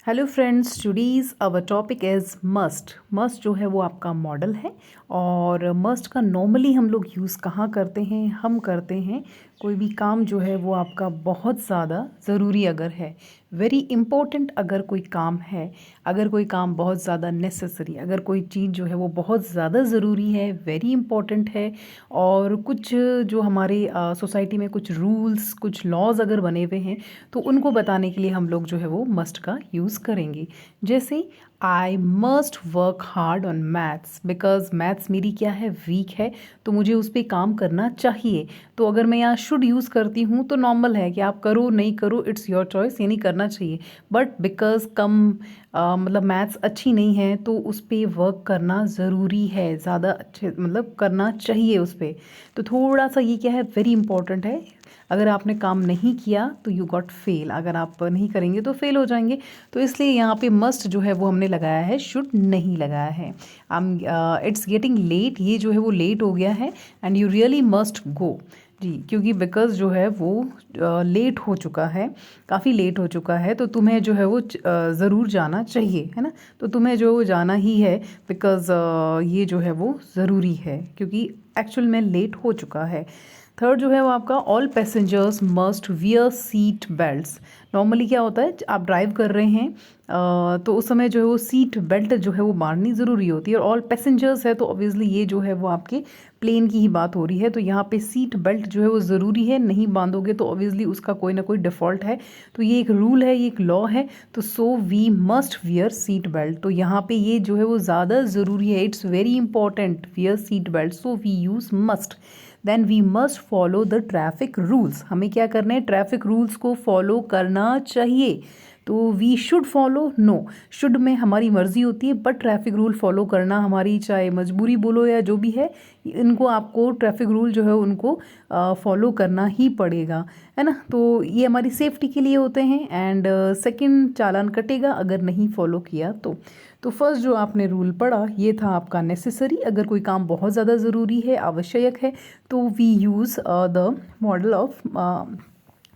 Hello friends, today's our topic is must. Must जो है वो आपका मॉडल है और मस्ट का नॉर्मली हम लोग यूज़ कहाँ करते हैं? हम करते हैं कोई भी काम जो है वो आपका बहुत ज़्यादा ज़रूरी अगर है, वेरी इम्पोर्टेंट अगर कोई काम है, अगर कोई काम बहुत ज़्यादा नेसेसरी, अगर कोई चीज़ जो है वो बहुत ज़्यादा ज़रूरी है, वेरी इम्पोर्टेंट है और कुछ जो हमारे सोसाइटी में कुछ रूल्स, कुछ लॉज अगर बने हुए हैं तो उनको बताने के लिए हम लोग जो है वो मस्ट का यूज़ करेंगे। जैसे I must work hard on maths because maths मेरी क्या है, वीक है, तो मुझे उस पर काम करना चाहिए। तो अगर मैं यहाँ शुड यूज़ करती हूँ तो नॉर्मल है कि आप करो नहीं करो, इट्स योर चॉइस, यानी करना चाहिए। बट बिकॉज मतलब मैथ्स अच्छी नहीं है तो उस पर वर्क करना ज़रूरी है, ज़्यादा अच्छे मतलब करना चाहिए उस पर। तो थोड़ा सा ये क्या है, वेरी इंपॉर्टेंट है। अगर आपने काम नहीं किया तो यू गॉट फेल, अगर आप नहीं करेंगे तो फेल हो जाएंगे। तो इसलिए यहाँ पे मस्ट जो है वो हमने लगाया है, शुड नहीं लगाया है। इट्स गेटिंग लेट, ये जो है वो लेट हो गया है and you really must go जी, क्योंकि बिकॉज जो है वो लेट हो चुका है, काफ़ी लेट हो चुका है, तो तुम्हें जो है वो ज़रूर जाना चाहिए, है ना। तो तुम्हें जो जाना ही है बिकॉज ये जो है वो ज़रूरी है क्योंकि एक्चुअल में लेट हो चुका है। थर्ड जो है वो आपका all passengers must wear seat belts. Normally क्या होता है, आप ड्राइव कर रहे हैं तो उस समय जो है वो सीट बेल्ट जो है वो बांधनी ज़रूरी होती है और ऑल पैसेंजर्स है तो ऑब्वियसली ये जो है वो आपके प्लेन की ही बात हो रही है। तो यहाँ पे सीट बेल्ट जो है वो ज़रूरी है, नहीं बांधोगे तो ऑब्वियसली उसका कोई ना कोई डिफ़ॉल्ट है। तो ये एक रूल है, ये एक लॉ है। तो so we must wear seat belt, तो यहाँ पे ये जो है वो ज़्यादा ज़रूरी है, it's very important, wear seat belt, so we use must. Then we must follow the traffic rules, हमें क्या करना है, ट्रैफिक रूल्स को फॉलो करना चाहिए। तो we should follow, no, should में हमारी मर्जी होती है बट ट्रैफिक रूल फॉलो करना हमारी चाहे मजबूरी बोलो या जो भी है, इनको आपको ट्रैफिक रूल जो है उनको फॉलो करना ही पड़ेगा, है ना। तो ये हमारी सेफ्टी के लिए होते हैं एंड सेकंड चालान कटेगा अगर नहीं फॉलो किया तो फर्स्ट जो आपने रूल पढ़ा ये था आपका नेसेसरी, अगर कोई काम बहुत ज़्यादा ज़रूरी है, आवश्यक है, तो we use the model of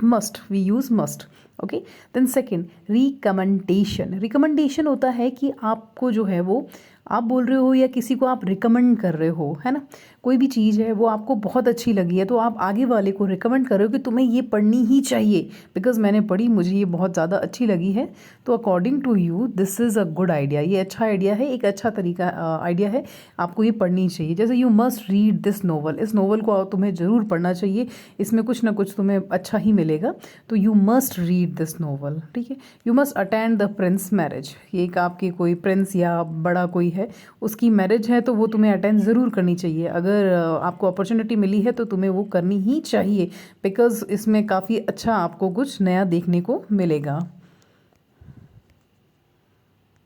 must, we use must. Okay, then second recommendation. Recommendation होता है कि आपको जो है वो आप बोल रहे हो या किसी को आप रिकमेंड कर रहे हो, है ना। कोई भी चीज़ है वो आपको बहुत अच्छी लगी है तो आप आगे वाले को रिकमेंड कर रहे हो कि तुम्हें ये पढ़नी ही चाहिए बिकॉज मैंने पढ़ी, मुझे ये बहुत ज़्यादा अच्छी लगी है, तो according to you this is a good idea, ये अच्छा आइडिया है, एक अच्छा तरीका आइडिया है, आपको ये पढ़नी चाहिए। जैसे you must read this novel, इस नोवेल को तुम्हें ज़रूर पढ़ना चाहिए, इसमें कुछ ना कुछ तुम्हें अच्छा ही मिलेगा, तो you must read this novel, ठीक है। You must attend the Prince marriage, ये एक आपके कोई प्रिंस या बड़ा कोई है उसकी मैरिज है तो वो तुम्हें अटेंड ज़रूर करनी चाहिए। अगर आपको अपॉर्चुनिटी मिली है तो तुम्हें वो करनी ही चाहिए बिकॉज इसमें काफ़ी अच्छा आपको कुछ नया देखने को मिलेगा।